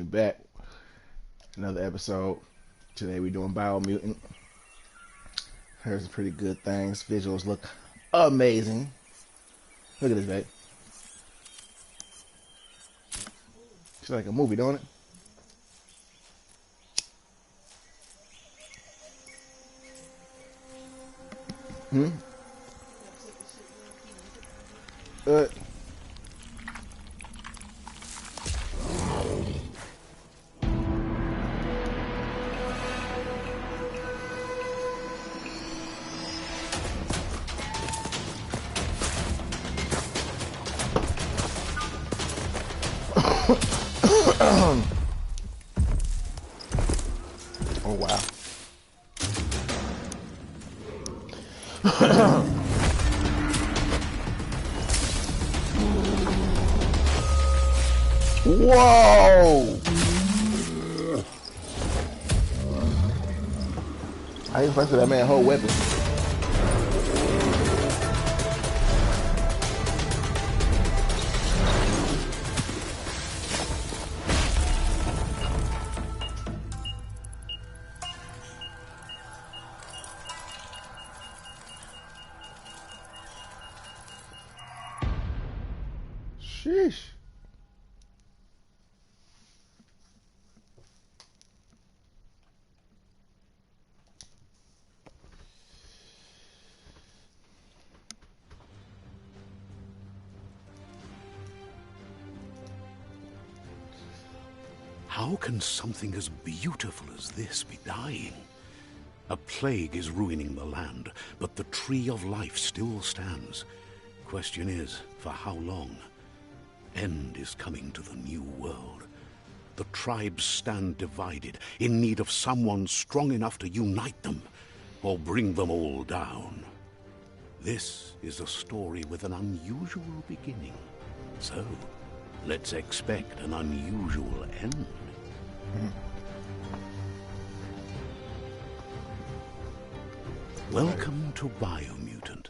We back. Another episode. Today we doing Biomutant. Here's some pretty good things. Visuals look amazing. Look at this, babe. It's like a movie, don't it? Hmm? Uh. Oh, wow. Whoa! I ain't impressed with that man's whole weapon. Sheesh. How can something as beautiful as this be dying? A plague is ruining the land, but the tree of life still stands. Question is, for how long? End is coming to the new world. The tribes stand divided, in need of someone strong enough to unite them, or bring them all down. This is a story with an unusual beginning. So, let's expect an unusual end. Welcome to Biomutant.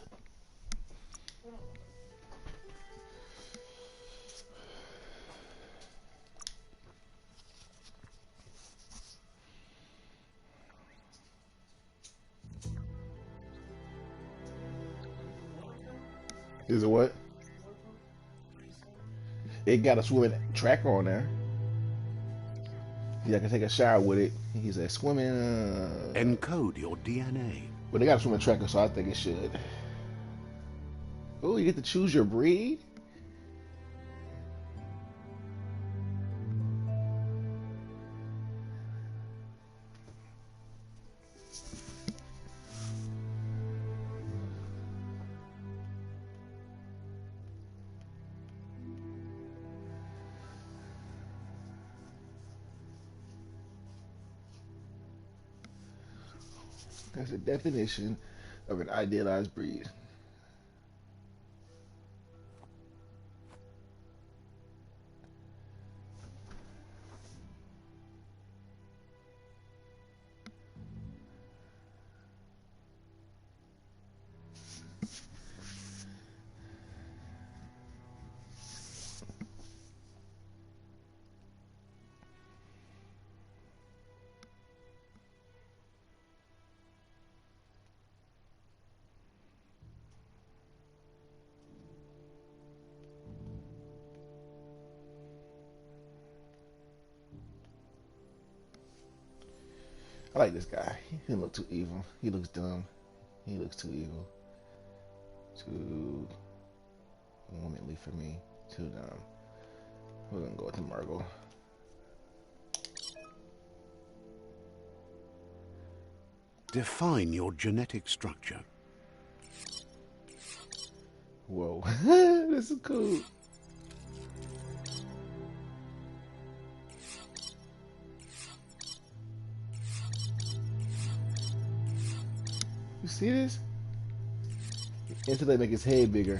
Is it what? It got a swimming tracker on there. Yeah, I can take a shower with it. He said swimming. Encode your DNA. But they got a swimming tracker, so I think it should. Oh, you get to choose your breed? That's a definition of an idealized breed. I like this guy. He doesn't look too evil. He looks dumb. He looks too evil. Too womanly for me. Too dumb. We're gonna go with the Margot. Define your genetic structure. Whoa. This is cool. You see this? Until they make his head bigger.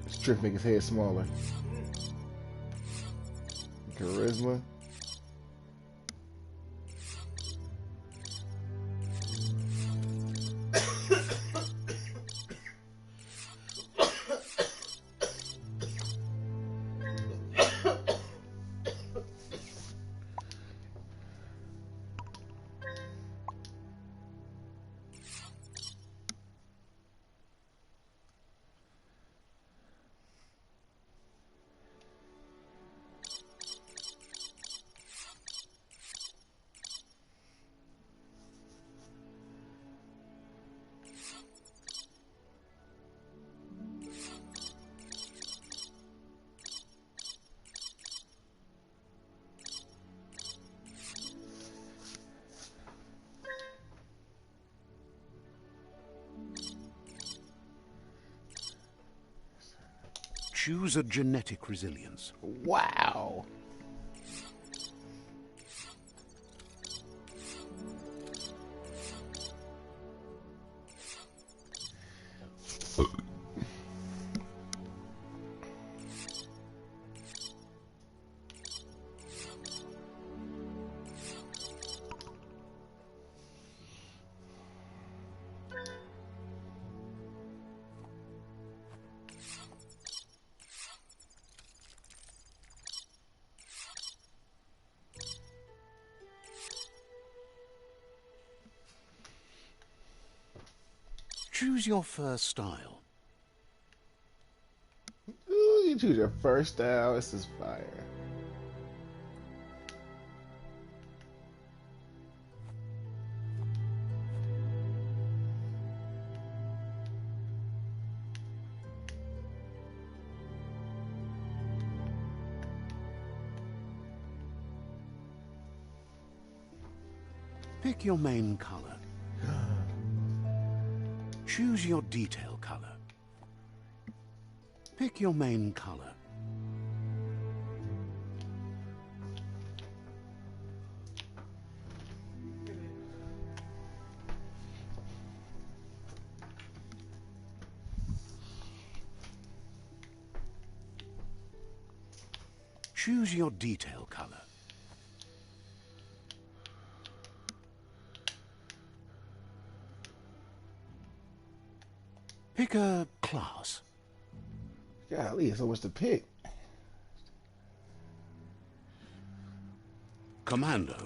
Strength make his head smaller. Charisma. Choose a genetic resilience. Wow. Choose your first style. Ooh, you choose your first style. This is fire. Pick your main color. Choose your detail color. Pick your main color. Choose your detail color. Pick a class. Golly, so what's to pick? Commando.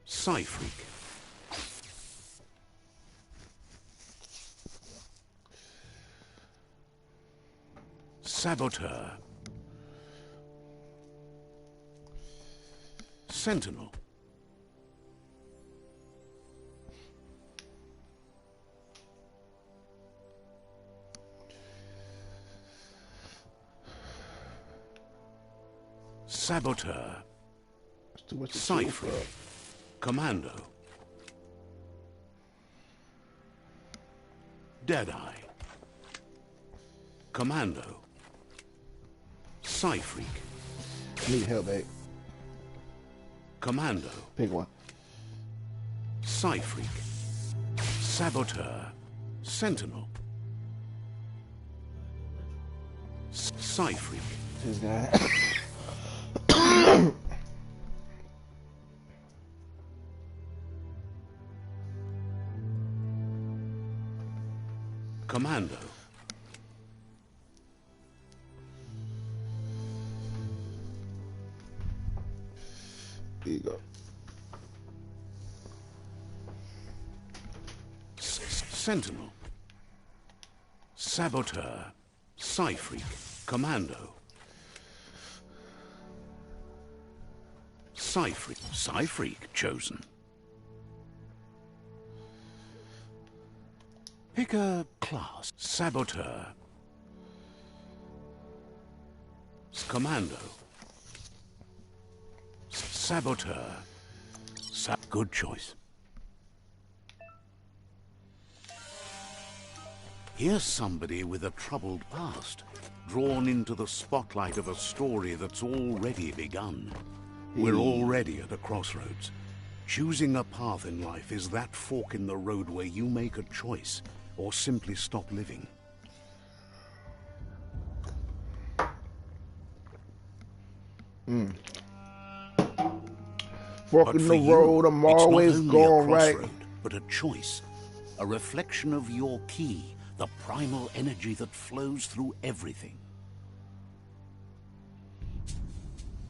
Psy-Freak. Saboteur. Sentinel. Saboteur. Psy-Freak. Commando. Deadeye. Commando. Psy-Freak. Need help, babe. Commando. Pick one. Psy-Freak. Saboteur. Sentinel. Psy-Freak. This guy. Commando. Here you go. Sentinel. Saboteur. Psy-Freak. Commando. Psy-Freak. Psy-Freak chosen. Pick a class. Saboteur. Commando. Saboteur. Good choice. Here's somebody with a troubled past, drawn into the spotlight of a story that's already begun. We're already at a crossroads. Choosing a path in life is that fork in the road where you make a choice or simply stop living. Fork in the road, I'm always going right. But a choice, a reflection of your key, the primal energy that flows through everything.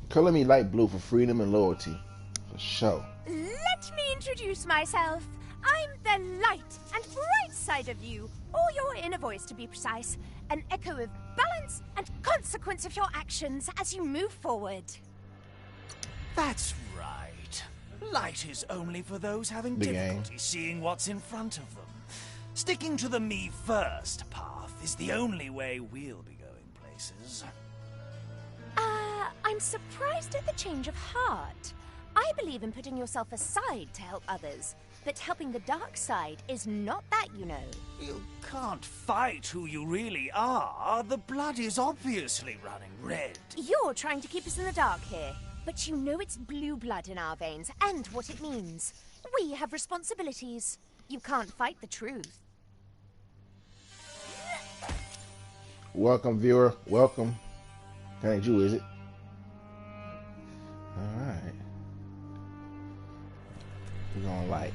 Color me light blue for freedom and loyalty. For sure. Let me introduce myself. I'm the light and bright side of you, or your inner voice to be precise. An echo of balance and consequence of your actions as you move forward. That's right. Light is only for those having difficulty seeing what's in front of them. Sticking to the me first path is the only way we'll be going places. I'm surprised at the change of heart. I believe in putting yourself aside to help others, but helping the dark side is not that, you know. You can't fight who you really are. The blood is obviously running red. You're trying to keep us in the dark here, but you know it's blue blood in our veins and what it means. We have responsibilities. You can't fight the truth. Welcome, viewer. Welcome. That ain't you, is it? Alright. We're going light.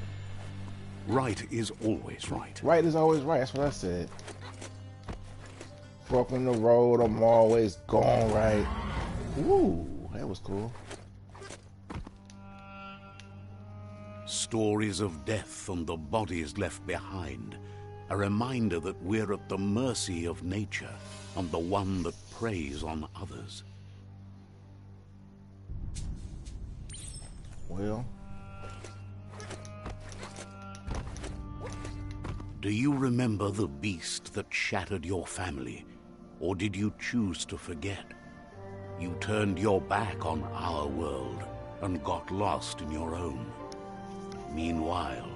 Right is always right. Right is always right. That's what I said. Fork in the road, I'm always going right. Ooh, that was cool. Stories of death and the bodies left behind. A reminder that we're at the mercy of nature and the one that preys on others. Well. Do you remember the beast that shattered your family? Or did you choose to forget? You turned your back on our world and got lost in your own. Meanwhile,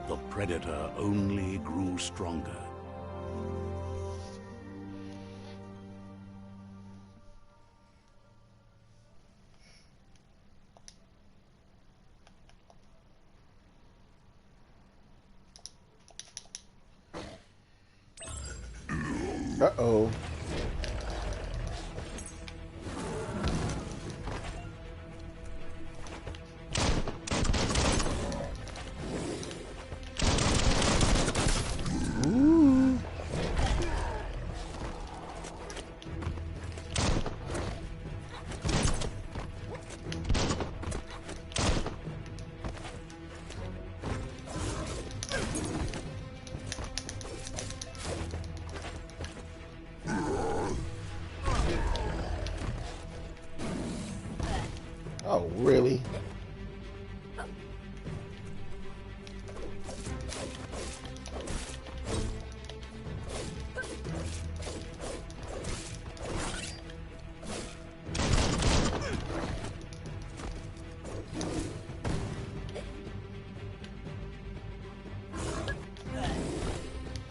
the predator only grew stronger. Uh-oh. Ooh. Oh, really?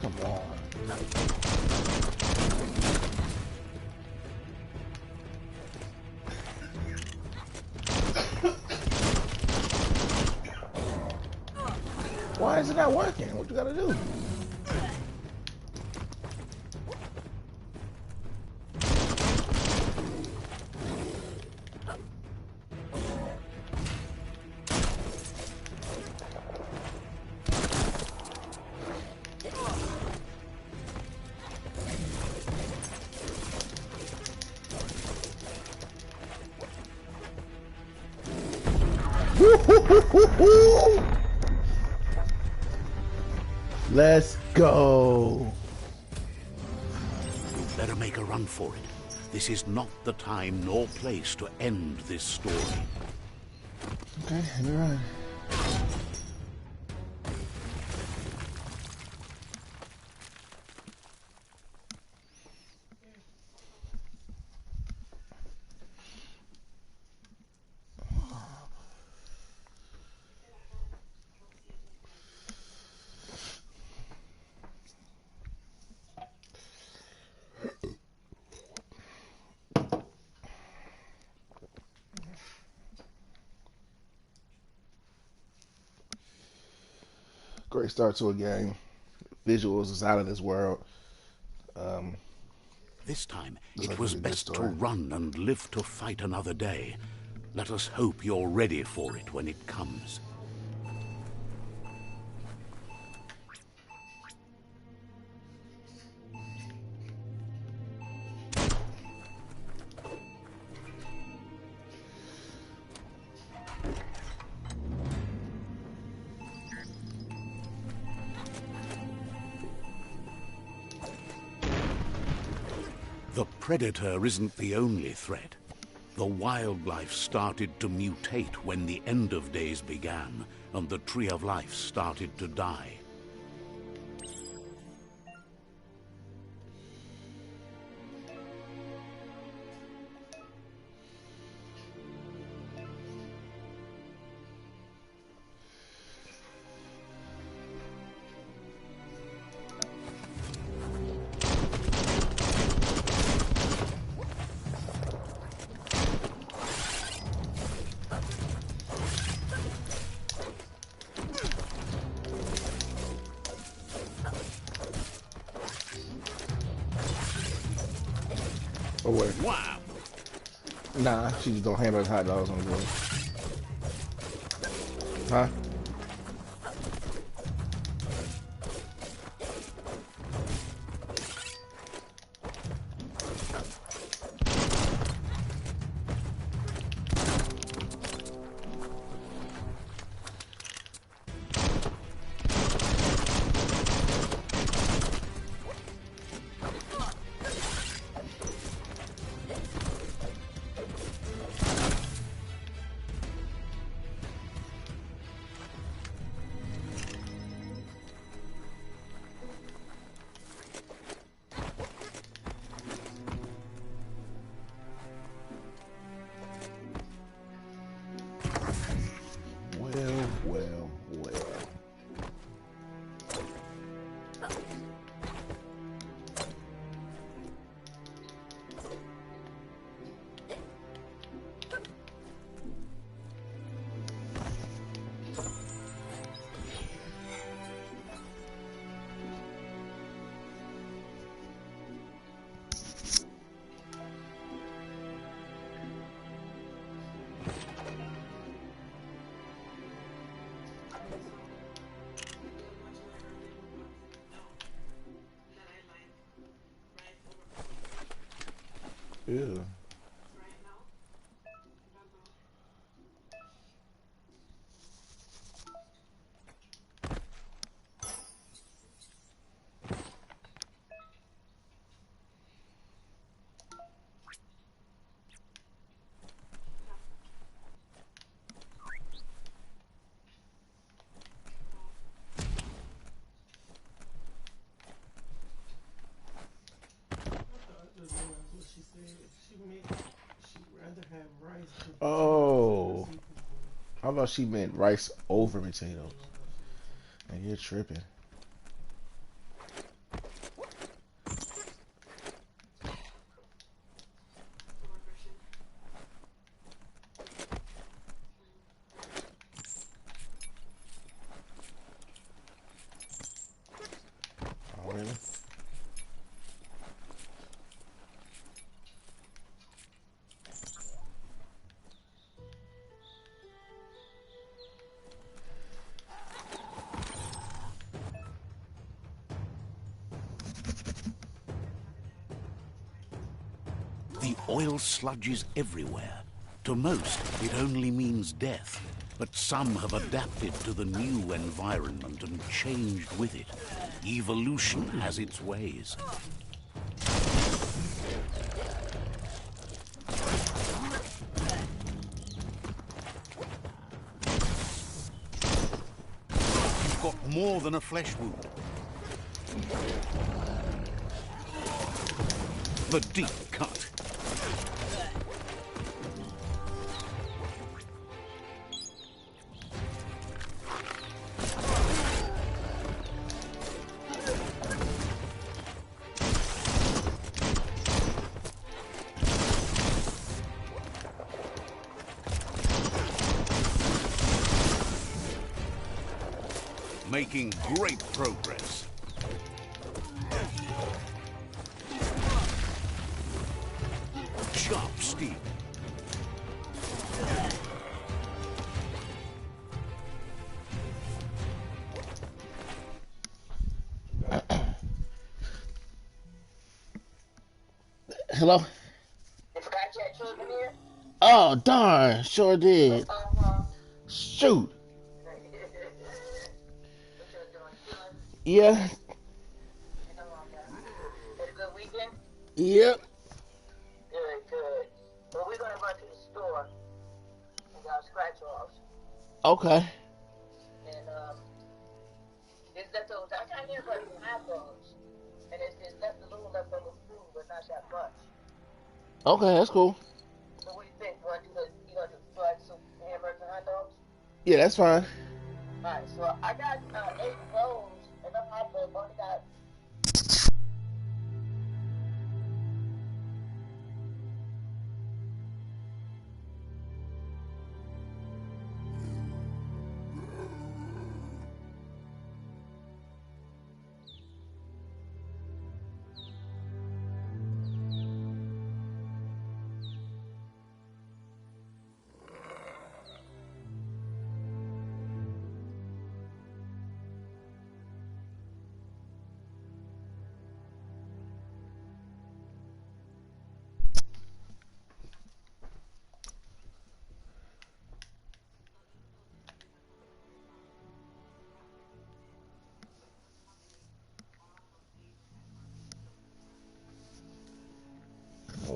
Come on. Why is it not working? What you gotta do? Let's go. You better make a run for it. This is not the time nor place to end this story. Okay, let me run. Great start to a game. Visuals is out of this world. This time, Looks it like was a good best to story. run and live to fight another day. Let us hope you're ready for it when it comes. The predator isn't the only threat. The wildlife started to mutate when the end of days began, and the tree of life started to die. Or what? Wow. Nah, she just don't handle hot dogs on the grill. Huh? Well. Ew. Oh, I thought she meant rice over potatoes. And you're tripping. Oh, really? The oil sludges everywhere. To most, it only means death. But some have adapted to the new environment and changed with it. Evolution has its ways. You've got more than a flesh wound. The deep cut. Making great progress. Sharp steel. Hello? Oh, darn. Sure did. Shoot. Yeah. Yep. Good. Well, we're gonna run to the store and get our scratch offs. Okay. And there's leftovers. I can't hear about you have those. And there's left a little leftover food, but not that much. Okay, that's cool. So what do you think? You want to do like some hamburgers and hot dogs? Yeah, that's fine. Alright, so I got 8 rolls and I'm hot dogs. Only got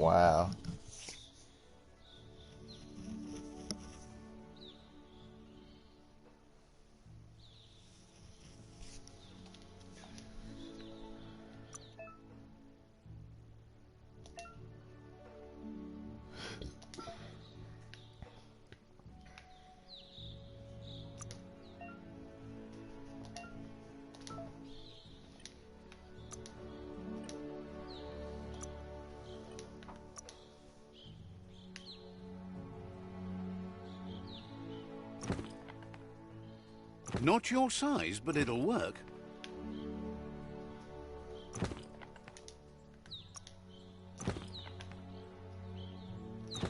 Wow. Not your size, but it'll work.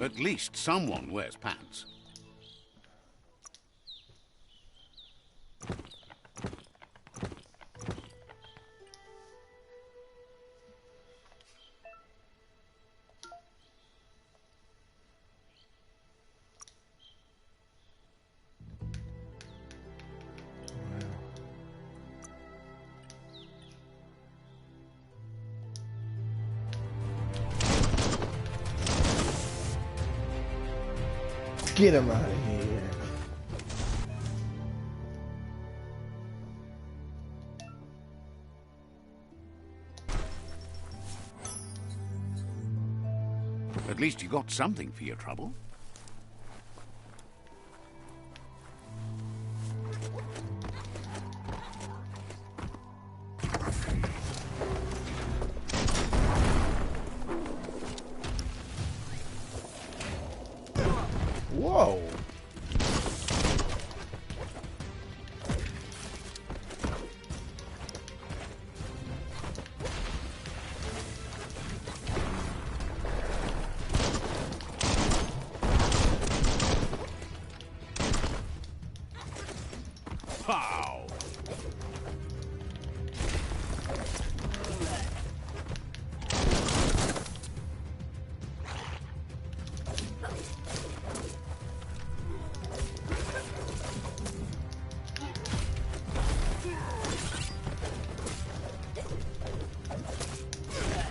At least someone wears pants. Get him out of here. At least you got something for your trouble. Whoa. Pow!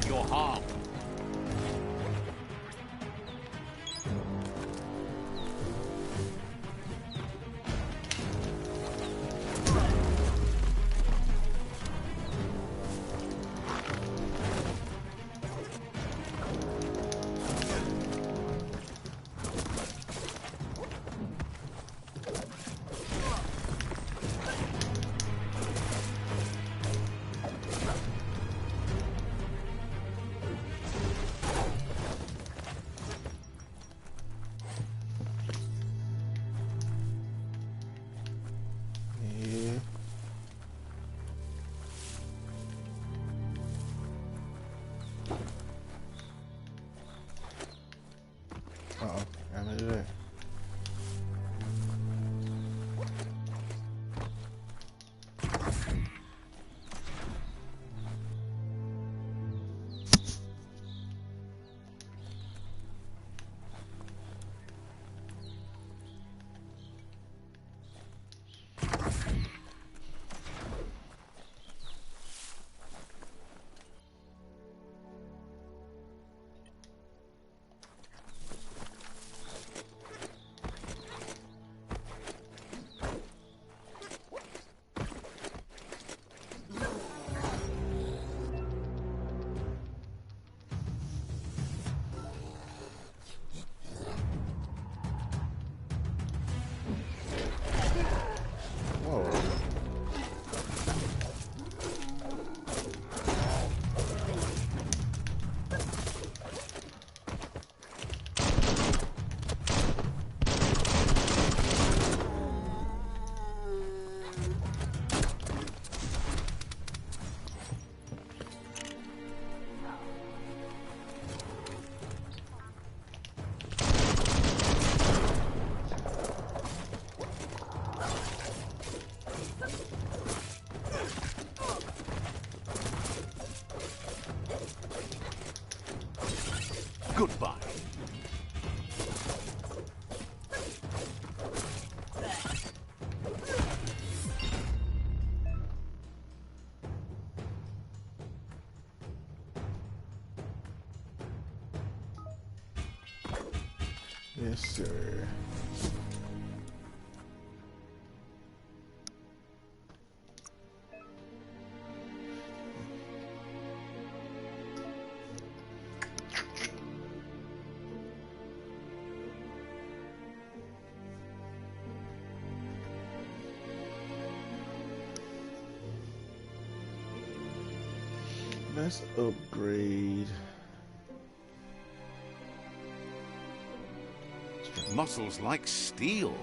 You're harmed. Yeah. Uh-oh. I'm in there. Whoa. Goodbye. Yes, sir. Let's upgrade. Muscles like steel.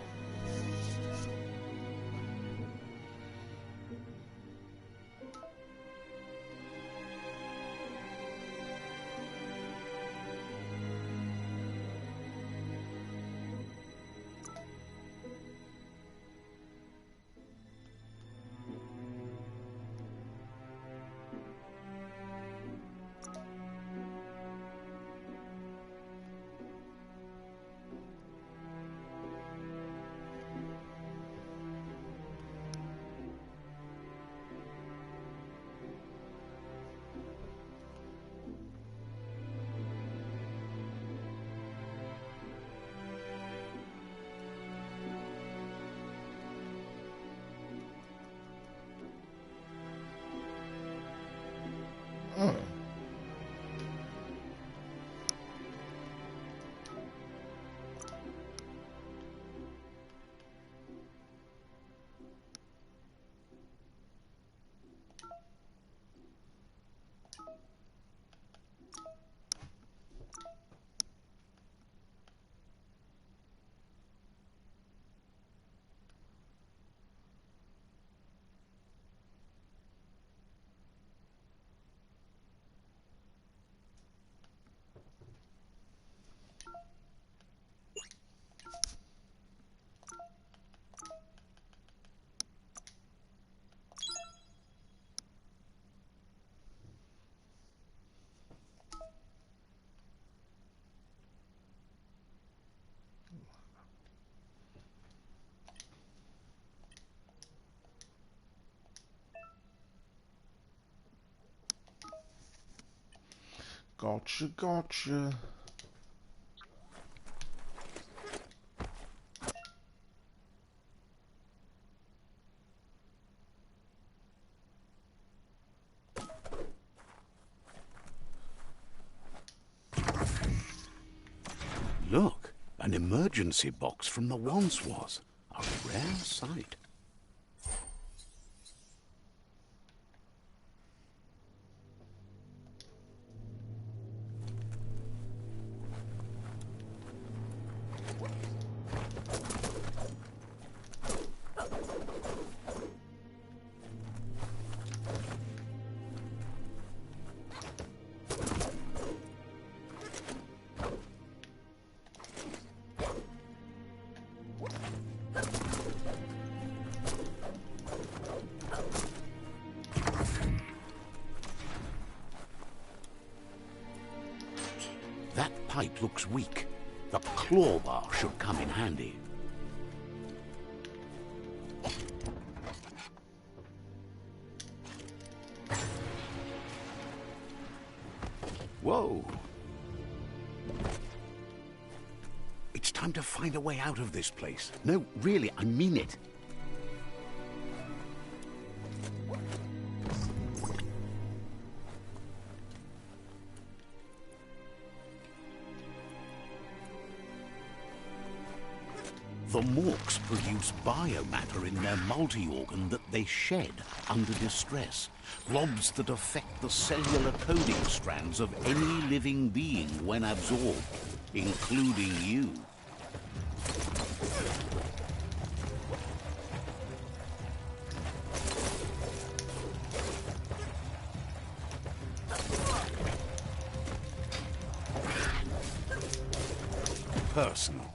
Gotcha, gotcha. Look, an emergency box from the once was. A rare sight. That pipe looks weak. The claw bar should come in handy. Whoa! It's time to find a way out of this place. No, really, I mean it. The Morks produce biomatter in their multi-organ that they shed under distress. Blobs that affect the cellular coding strands of any living being when absorbed, including you. Personal.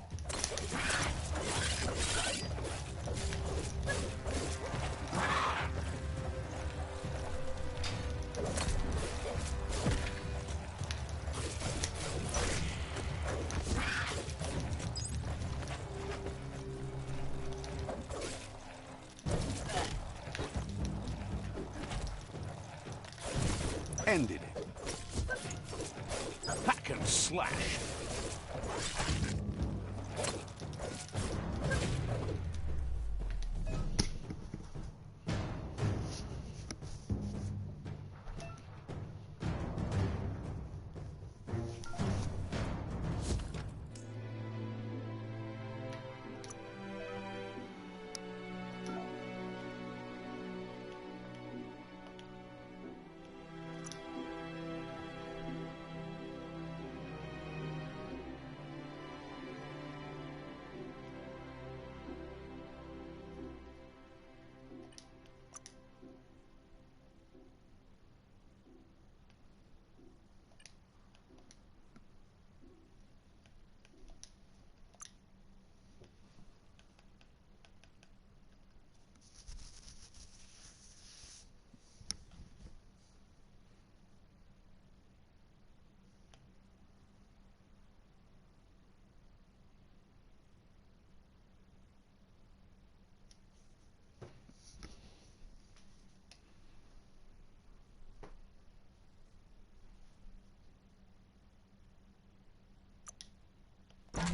Ended it. Hack and slash.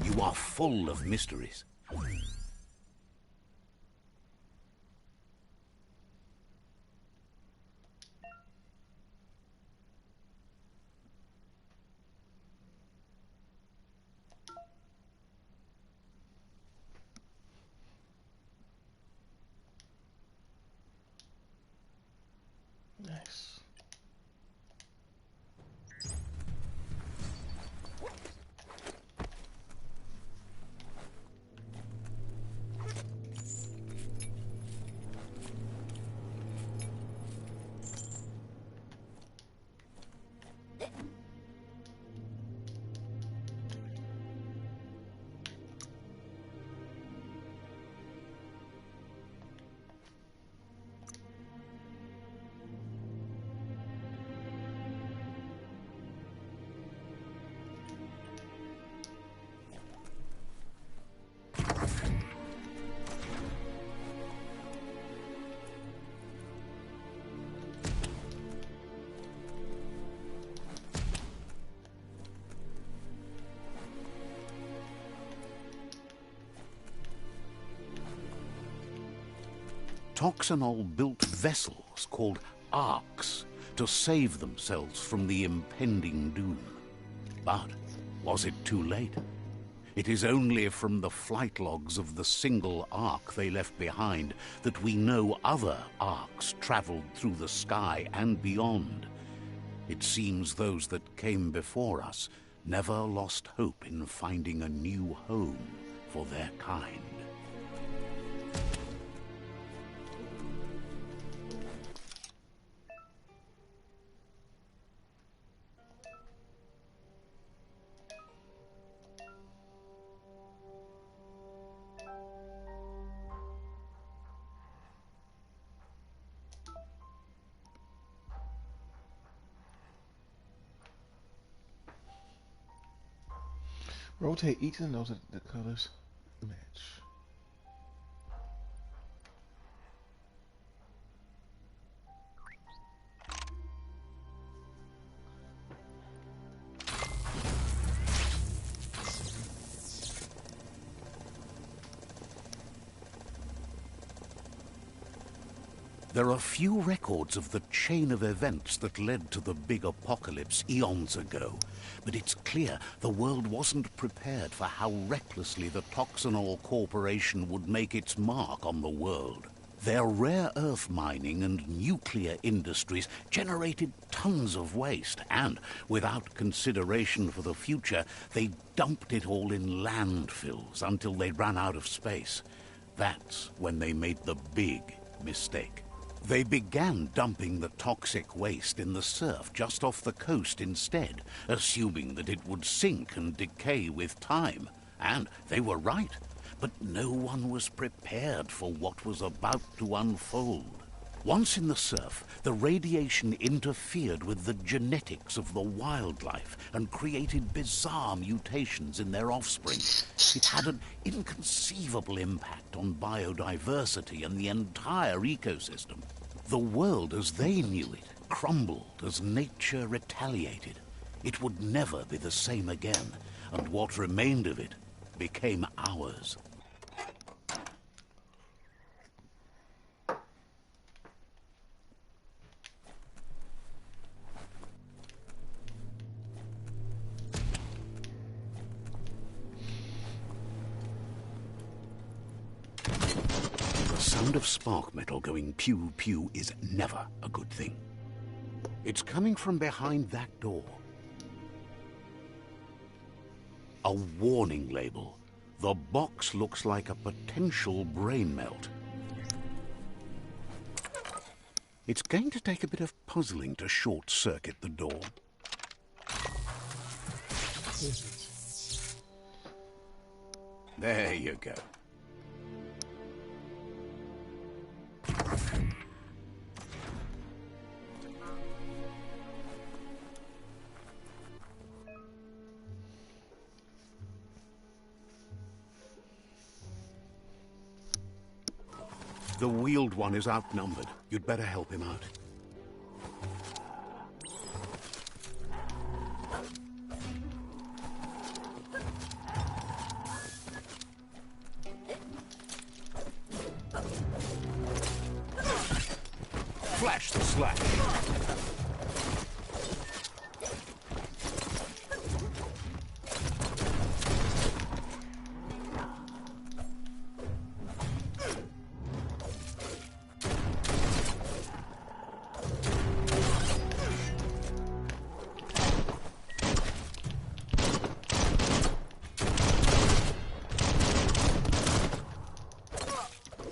You are full of mysteries. Nice. Toxanol built vessels called arks to save themselves from the impending doom. But was it too late? It is only from the flight logs of the single ark they left behind that we know other arks traveled through the sky and beyond. It seems those that came before us never lost hope in finding a new home for their kind. Rotate each of those the colors match. There are few records of the chain of events that led to the big apocalypse eons ago, but it's clear the world wasn't prepared for how recklessly the Toxanol Corporation would make its mark on the world. Their rare earth mining and nuclear industries generated tons of waste, and without consideration for the future, they dumped it all in landfills until they ran out of space. That's when they made the big mistake. They began dumping the toxic waste in the surf just off the coast instead, assuming that it would sink and decay with time. And they were right, but no one was prepared for what was about to unfold. Once in the surf, the radiation interfered with the genetics of the wildlife and created bizarre mutations in their offspring. It had an inconceivable impact on biodiversity and the entire ecosystem. The world as they knew it crumbled as nature retaliated. It would never be the same again, and what remained of it became ours. The sound of spark metal going pew-pew is never a good thing. It's coming from behind that door. A warning label. The box looks like a potential brain melt. It's going to take a bit of puzzling to short-circuit the door. There you go. The wheeled one is outnumbered. You'd better help him out. Flash the slash.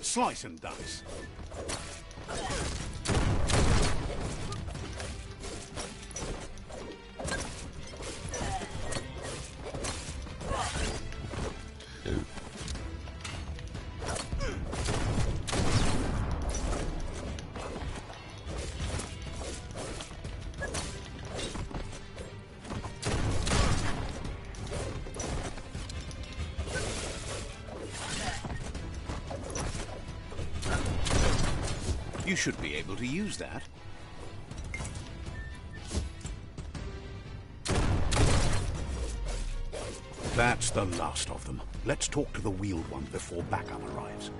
Slice and dice. You should be able to use that. That's the last of them. Let's talk to the wheeled one before backup arrives.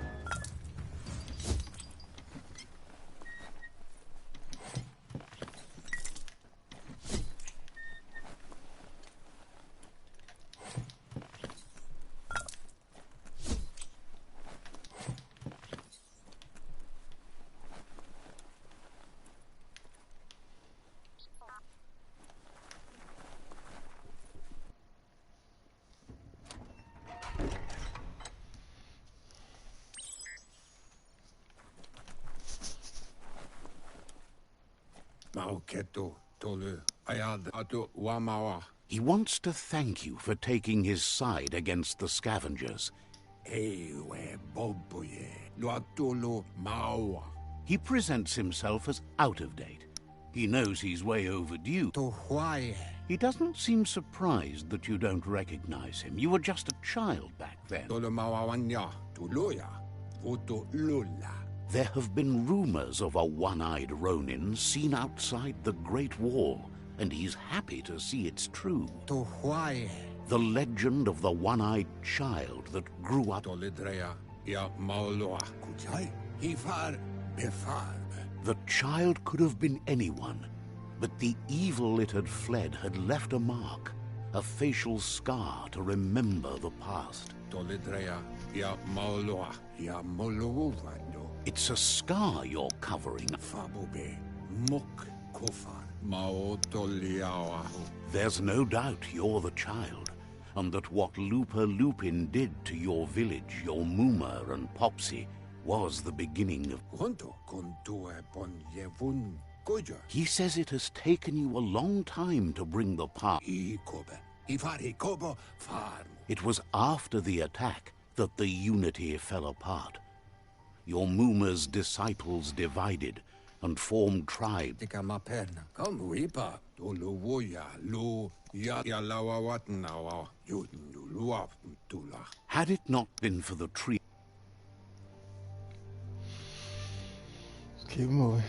He wants to thank you for taking his side against the scavengers. He presents himself as out of date. He knows he's way overdue. He doesn't seem surprised that you don't recognize him. You were just a child back then. There have been rumors of a one-eyed Ronin seen outside the Great Wall, and he's happy to see it's true. The legend of the one-eyed child that grew up. The child could have been anyone, but the evil it had fled had left a mark, a facial scar to remember the past. It's a scar you're covering. There's no doubt you're the child, and that what Lupa Lupin did to your village, your Muma and Popsy, was the beginning of... He says it has taken you a long time to bring the part. It was after the attack that the unity fell apart. Your Muma's disciples divided and formed tribes. Had it not been for the tree... Keep moving.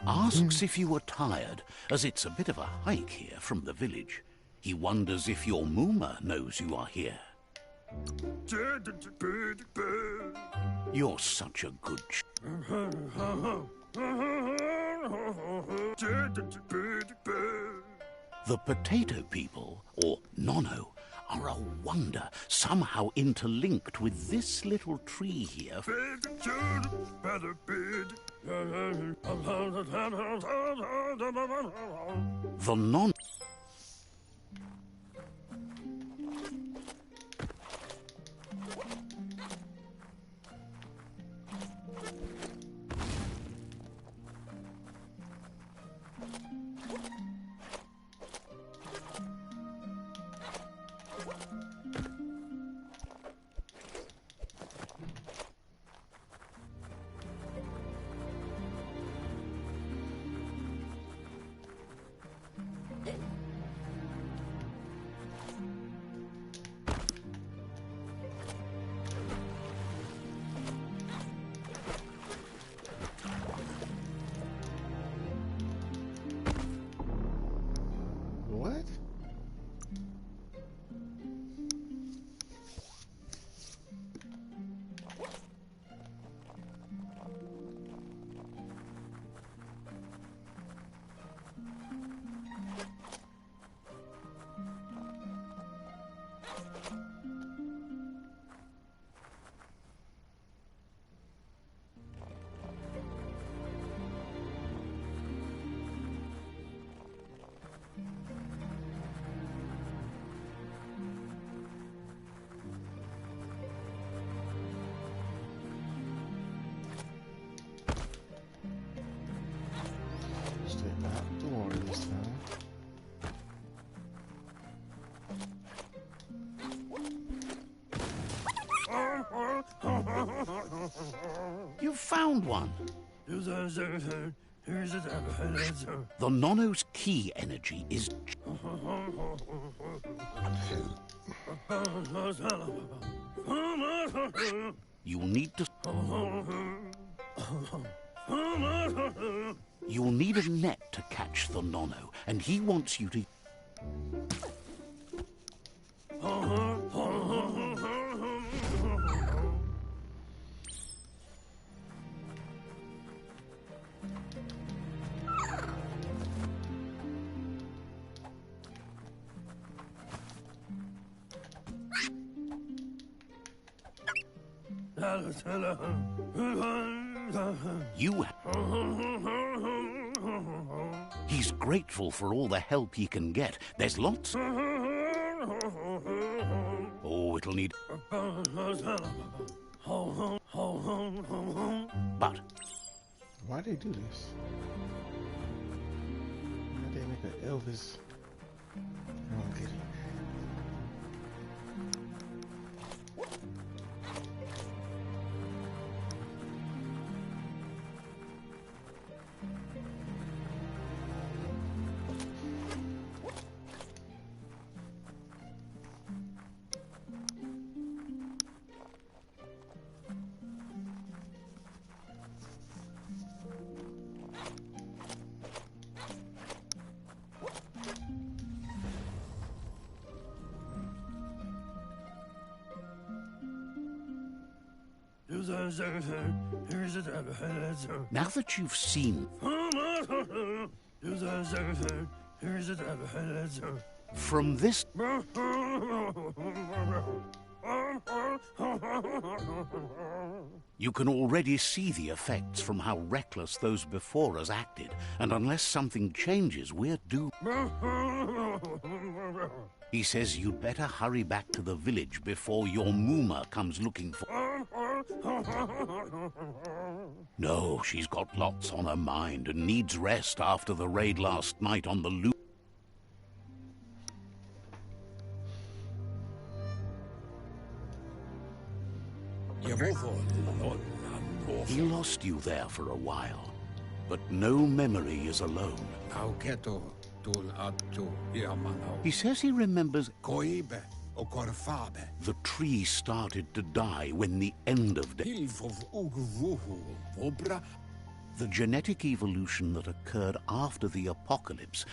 Asks if you are tired, as it's a bit of a hike here from the village. He wonders if your Mooma knows you are here. You're such a good The potato people, or Nono, are a wonder, somehow interlinked with this little tree here. The non... What? Straight out the water this time. You found one. The Nono's key energy is... You'll need to... You'll need a net to catch the Nono, and he wants you to... You... He's grateful for all the help he can get. There's lots... Oh, it'll need... But... Why'd they do this? Why'd they make an Elvis? I don't get it. Now that you've seen... From this... You can already see the effects from how reckless those before us acted, and unless something changes, we're doomed. He says you'd better hurry back to the village before your Mooma comes looking for... No, she's got lots on her mind and needs rest after the raid last night on the loop. He lost you there for a while, but no memory is alone. He says he remembers the tree started to die when the end of day. the genetic evolution that occurred after the apocalypse,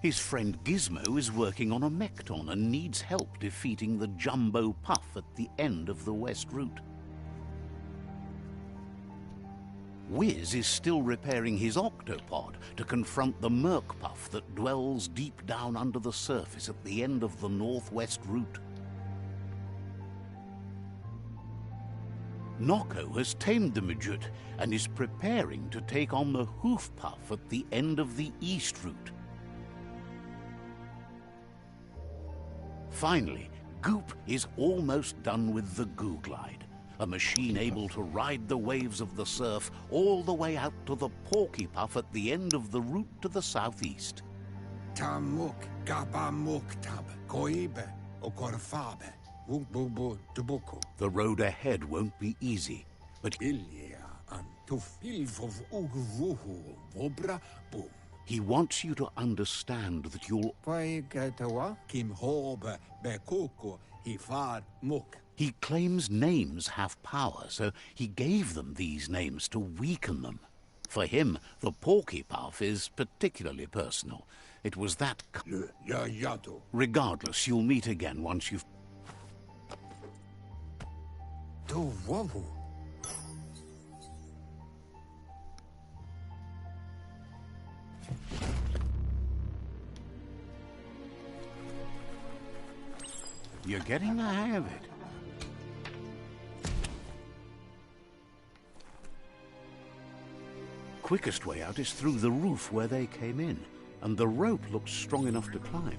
his friend Gizmo is working on a Mekton and needs help defeating the Jumbo Puff at the end of the West Route. Wiz is still repairing his octopod to confront the Merc Puff that dwells deep down under the surface at the end of the Northwest Route. Nocco has tamed the midget and is preparing to take on the Hoof Puff at the end of the East Route. Finally, Goop is almost done with the Goo Glide, a machine able to ride the waves of the surf all the way out to the Porky Puff at the end of the route to the southeast. Tamuk gabamuktab koibe okorfabe wumbubu dubuku. The road ahead won't be easy, but Ilya antufilvov ugvuhu vobra boom. He wants you to understand that you'll... Kim hobe bekuku hifar muk. He claims names have power, so he gave them these names to weaken them. For him, the Porky Puff is particularly personal. It was that... Regardless, you'll meet again once you've... You're getting the hang of it. Quickest way out is through the roof where they came in, and the rope looks strong enough to climb.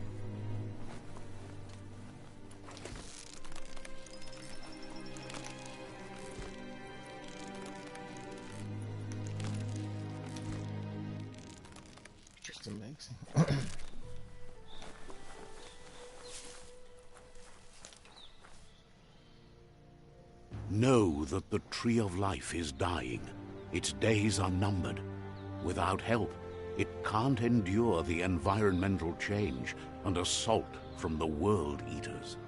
Just amazing. Know that the Tree of Life is dying. Its days are numbered. Without help, it can't endure the environmental change and assault from the World Eaters.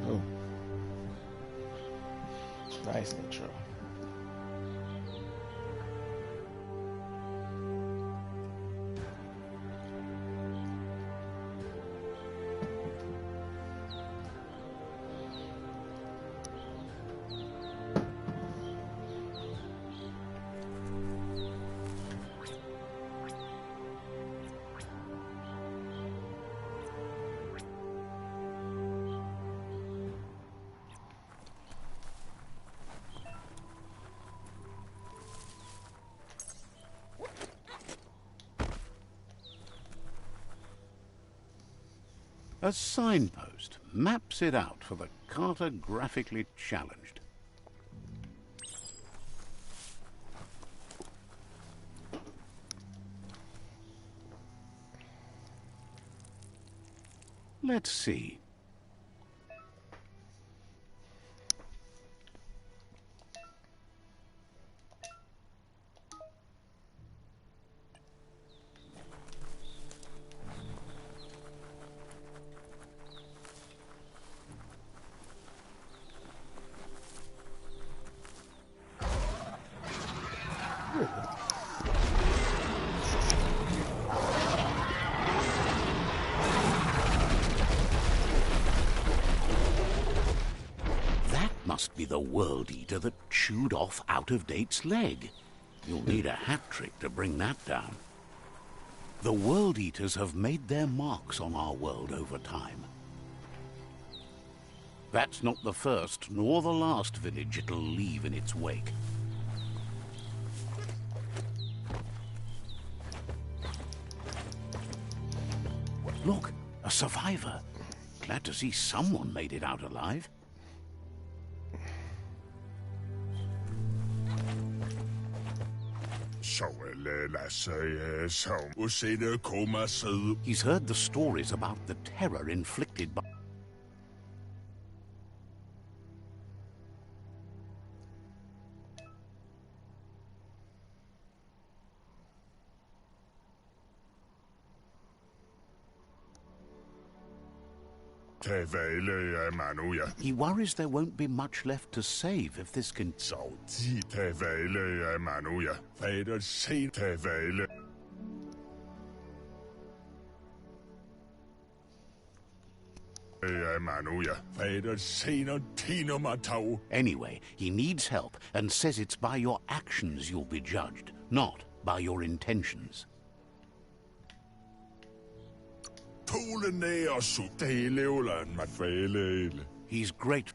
Oh. Nice intro. A signpost maps it out for the cartographically challenged. Let's see. Must be the World Eater that chewed off Out-of-Date's leg. You'll need a hat trick to bring that down. The World Eaters have made their marks on our world over time. That's not the first nor the last village it'll leave in its wake. Look, a survivor. Glad to see someone made it out alive. He's heard the stories about the terror inflicted by... He worries there won't be much left to save if this can... Anyway, he needs help and says it's by your actions you'll be judged, not by your intentions. He's great.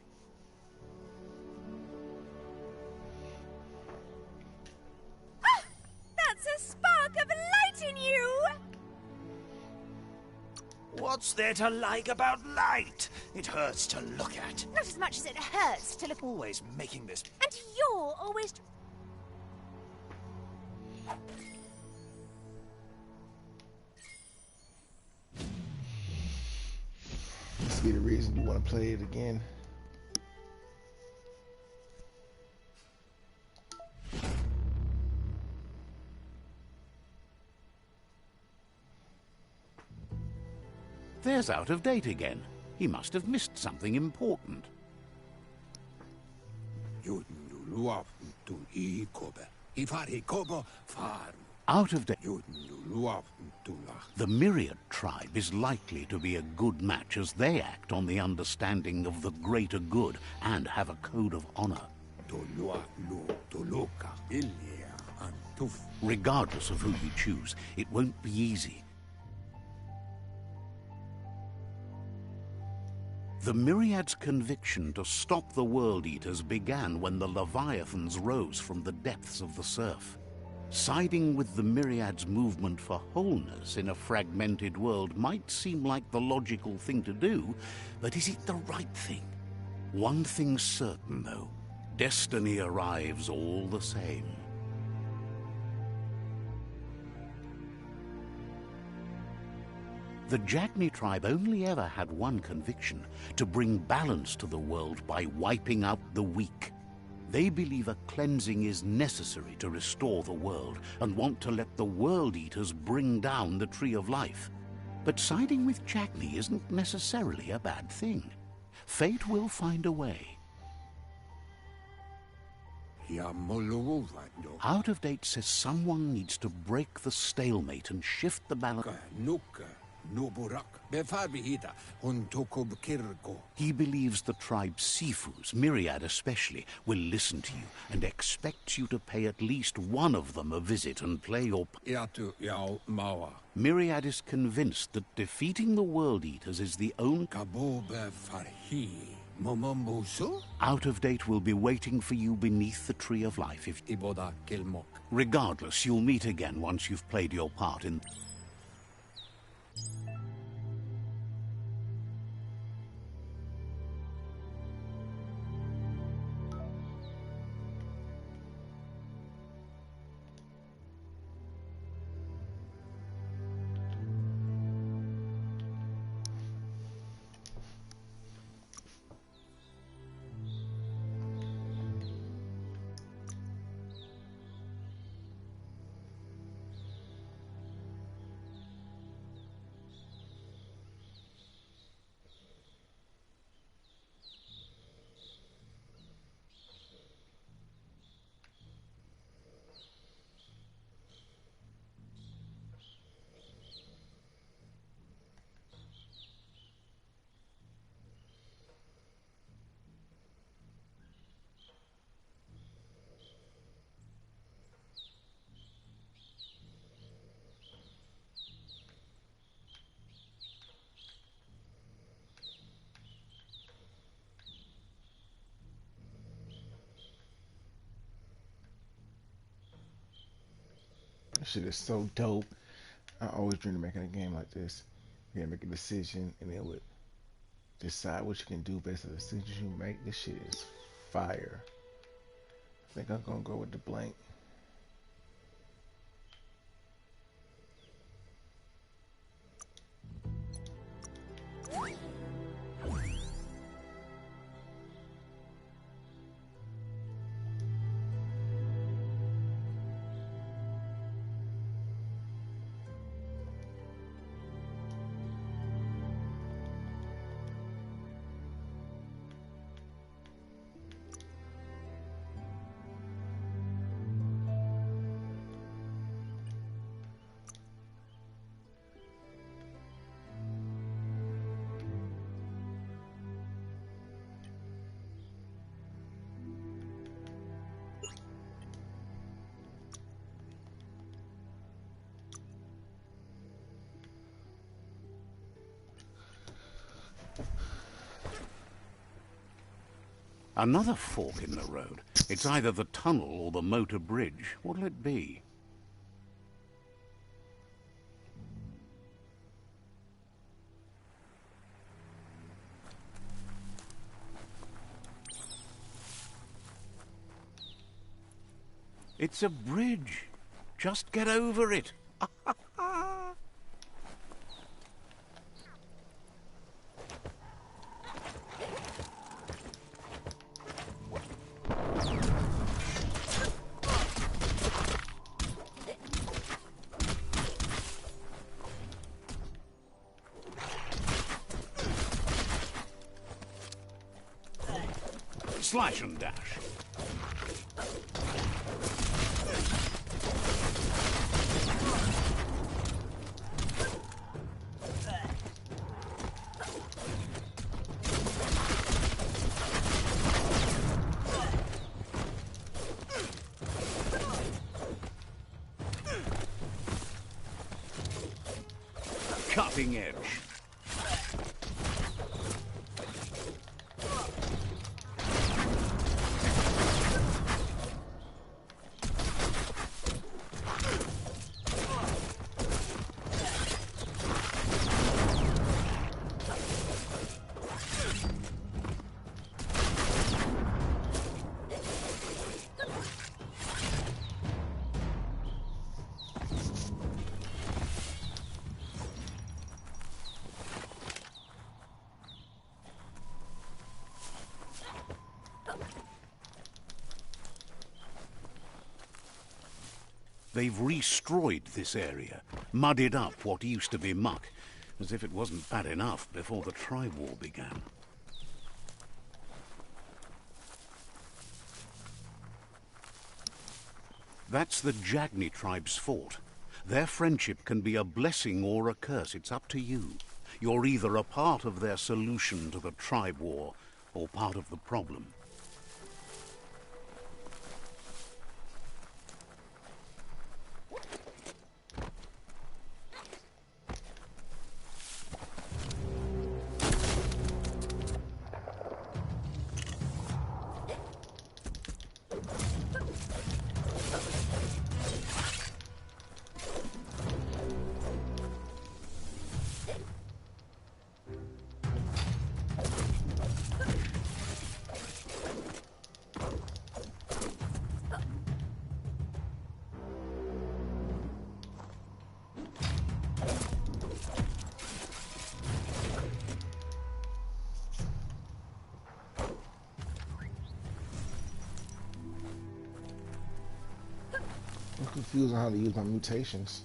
Ah, that's a spark of light in you! What's there to like about light? It hurts to look at. Not as much as it hurts to look... Always making this... And you're always... This be the reason you want to play it again. There's Out of Date again. He must have missed something important. Out of Date. The Myriad tribe is likely to be a good match as they act on the understanding of the greater good and have a code of honor. Regardless of who you choose, it won't be easy. The Myriad's conviction to stop the World Eaters began when the Leviathans rose from the depths of the surf. Siding with the Myriad's movement for wholeness in a fragmented world might seem like the logical thing to do, but is it the right thing? One thing's certain, though. Destiny arrives all the same. The Jagni tribe only ever had one conviction: to bring balance to the world by wiping out the weak. They believe a cleansing is necessary to restore the world and want to let the World Eaters bring down the Tree of Life. But siding with Jagni isn't necessarily a bad thing. Fate will find a way. Out of Date says someone needs to break the stalemate and shift the balance. He believes the tribe Sifus, Myriad especially, will listen to you and expects you to pay at least one of them a visit and play your Myriad is convinced that defeating the World Eaters is the only... Out of Date will be waiting for you beneath the Tree of Life if... Regardless, you'll meet again once you've played your part in... This shit is so dope. I always dreamed of making a game like this. You gotta make a decision and then would decide what you can do based on the decisions you make. This shit is fire. I think I'm gonna go with the blank. Another fork in the road. It's either the tunnel or the motor bridge. What'll it be? It's a bridge. Just get over it. Slash and dash. Cutting edge. They've restroyed this area, muddied up what used to be muck, as if it wasn't bad enough before the tribe war began. That's the Jagni tribe's fort. Their friendship can be a blessing or a curse. It's up to you. You're either a part of their solution to the tribe war or part of the problem. I'm confused on how to use my mutations.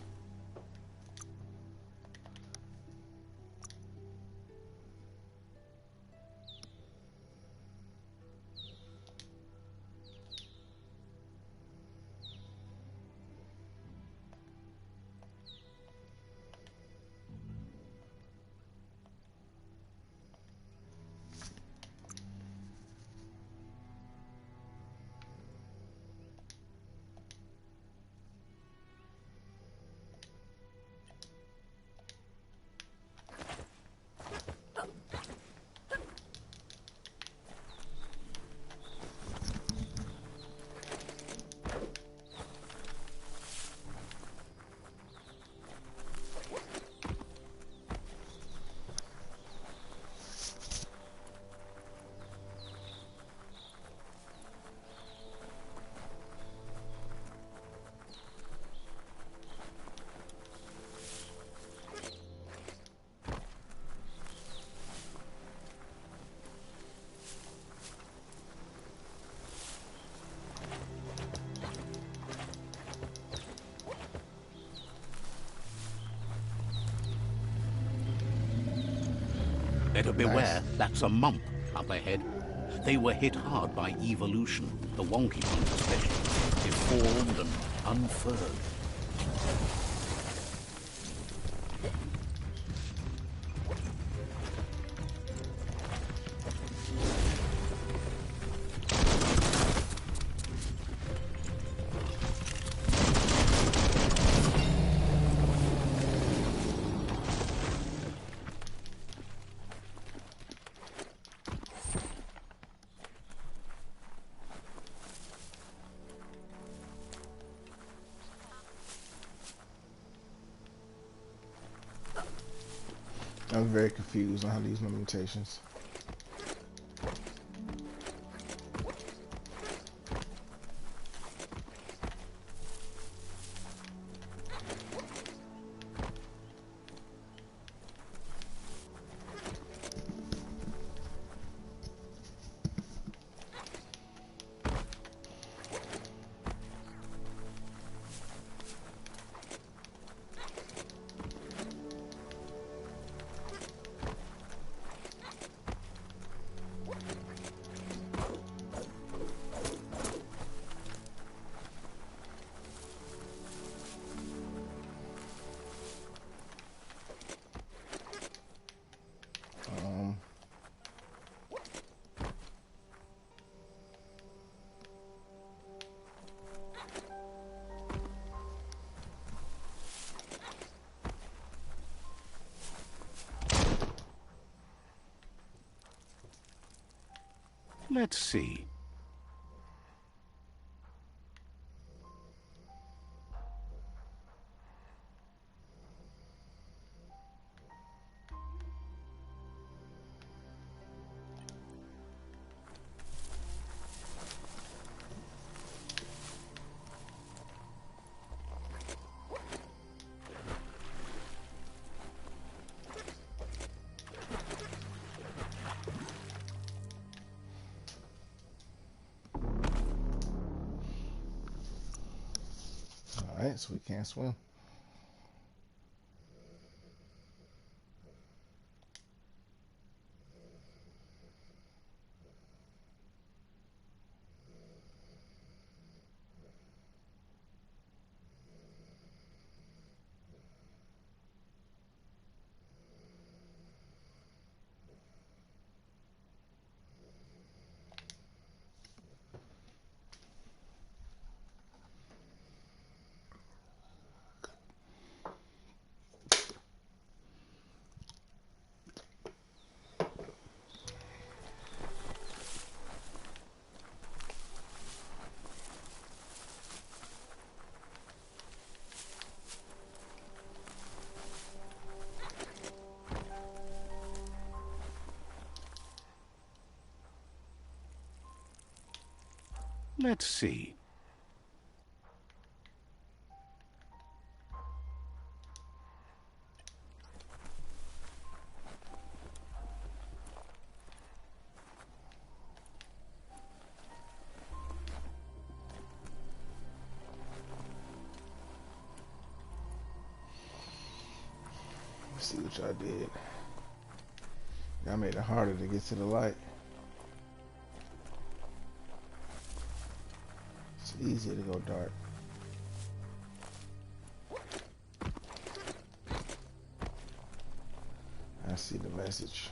Better beware, that's a mump up ahead. They were hit hard by evolution, the wonky ones especially, deformed and unfurred. I'm very confused on how to use my mutations. Let's see. Alright, so we can't swim. Let's see. Let's see what y'all did. Y'all made it harder to get to the light. It's easier to go dark. I see the message.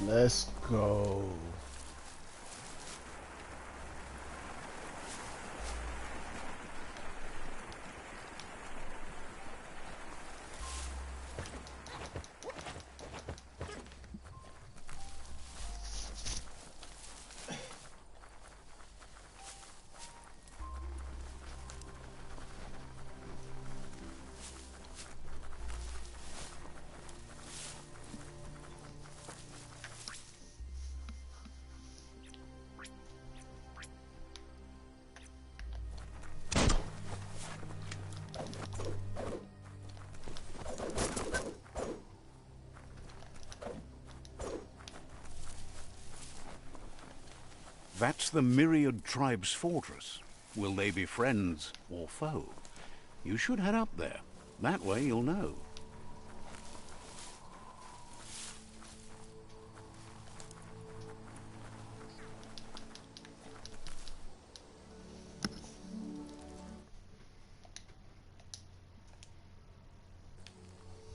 Let's go. That's the Myriad Tribe's fortress. Will they be friends or foe? You should head up there. That way you'll know.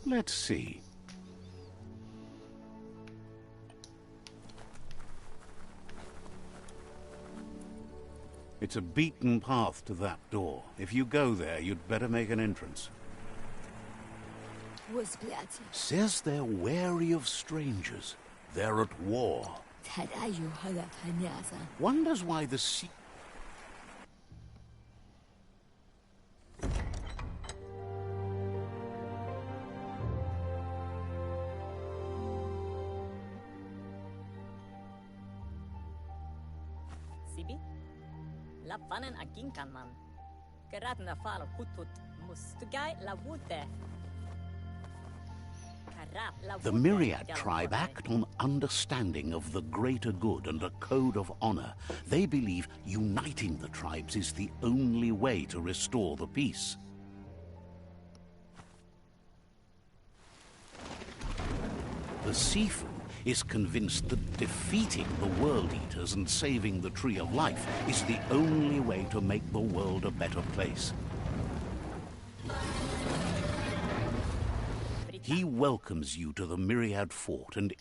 Let's see. It's a beaten path to that door. If you go there, you'd better make an entrance. Says they're wary of strangers. They're at war. Wonders why the sea... Sibi? Lavanen aginkanman. Geradna falo kutut mustugai la wute. The Myriad tribe act on understanding of the greater good and a code of honor. They believe uniting the tribes is the only way to restore the peace. The Sifu is convinced that defeating the World Eaters and saving the Tree of Life is the only way to make the world a better place. He welcomes you to the Myriad Fort and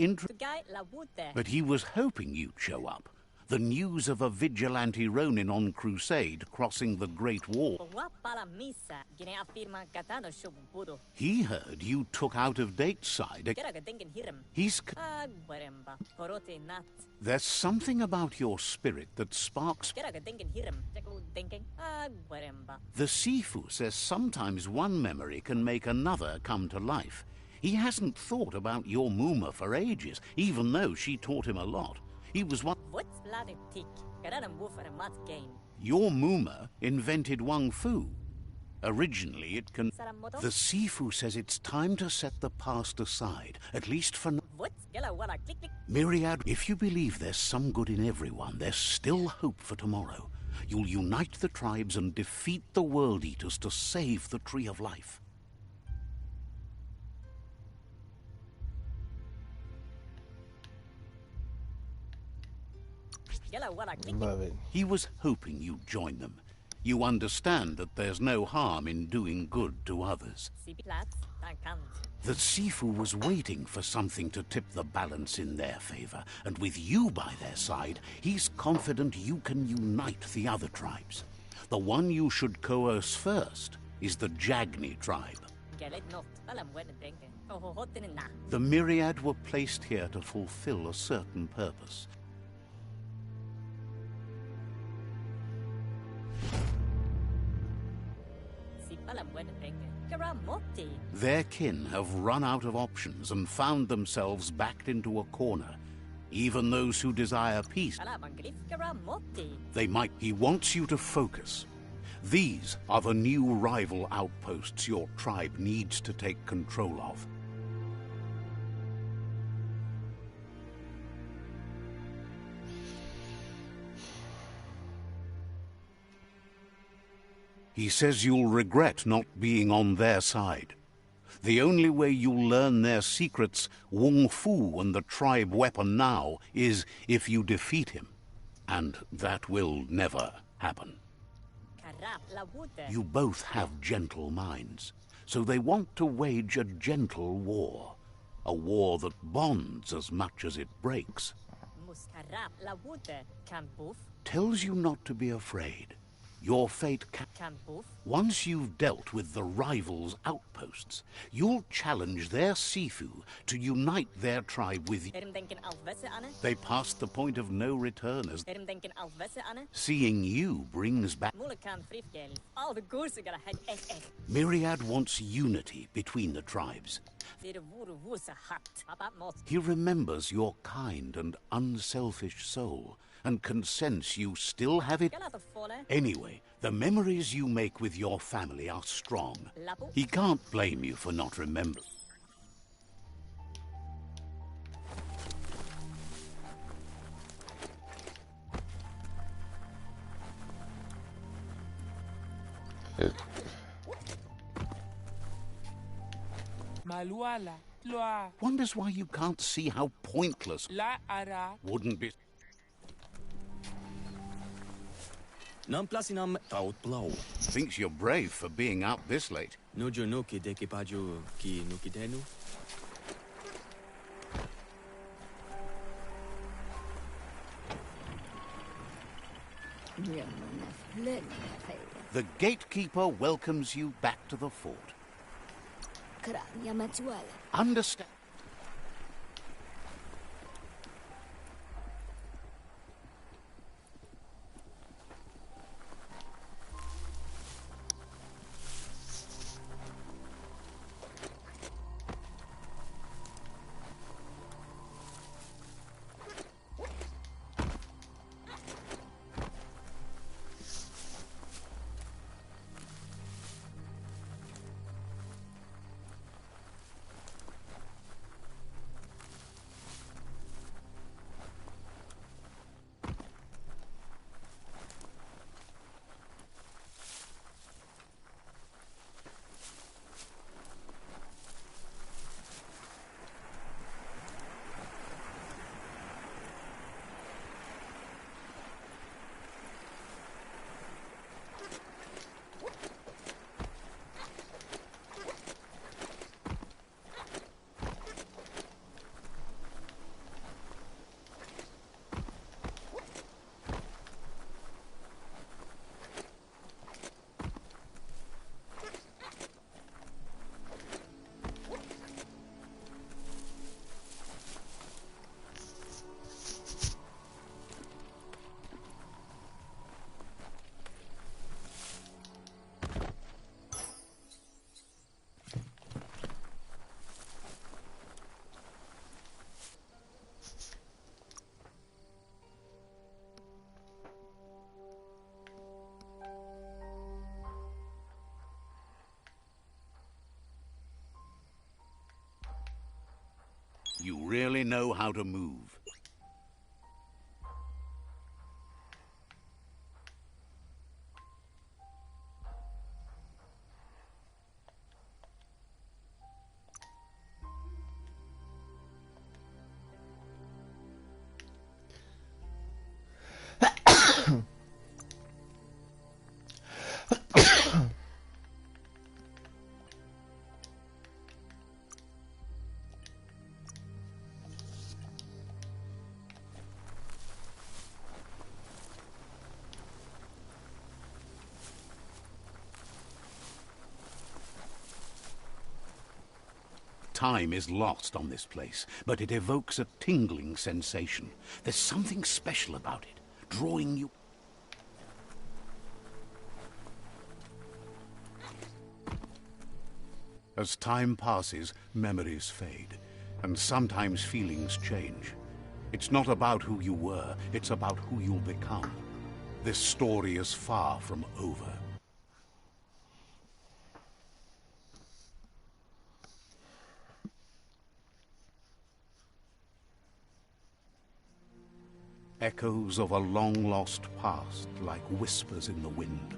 but he was hoping you'd show up. The news of a vigilante Ronin on crusade crossing the Great Wall. He heard you took out-of-date side. There's something about your spirit that sparks... The Sifu says sometimes one memory can make another come to life. He hasn't thought about your Muma for ages, even though she taught him a lot. He was one... Your Muma invented Wang Fu. Originally it can... The Sifu says it's time to set the past aside, at least for... Myriad, if you believe there's some good in everyone, there's still hope for tomorrow. You'll unite the tribes and defeat the World Eaters to save the Tree of Life. Love it. He was hoping you'd join them. You understand that there's no harm in doing good to others. The Sifu was waiting for something to tip the balance in their favor, and with you by their side, he's confident you can unite the other tribes. The one you should coerce first is the Jagni tribe. The Myriad were placed here to fulfill a certain purpose. Their kin have run out of options and found themselves backed into a corner. Even those who desire peace, they might. He wants you to focus. These are the new rival outposts your tribe needs to take control of. He says you'll regret not being on their side. The only way you'll learn their secrets, Wung Fu and the tribe weapon now, is if you defeat him. And that will never happen. You both have gentle minds, so they want to wage a gentle war. A war that bonds as much as it breaks. Tells you not to be afraid. Your fate can... Once you've dealt with the rivals' outposts, you'll challenge their Sifu to unite their tribe with... They passed the point of no return as... Seeing you brings back... Myriad wants unity between the tribes. He remembers your kind and unselfish soul, and can sense you still have it. Anyway, the memories you make with your family are strong. He can't blame you for not remembering. Wonders why you can't see how pointless wouldn't be. Thinks you're brave for being out this late. The gatekeeper welcomes you back to the fort. Understand. You really know how to move. Time is lost on this place, but it evokes a tingling sensation. There's something special about it, drawing you. As time passes, memories fade, and sometimes feelings change. It's not about who you were, it's about who you'll become. This story is far from over. Echoes of a long-lost past, like whispers in the wind.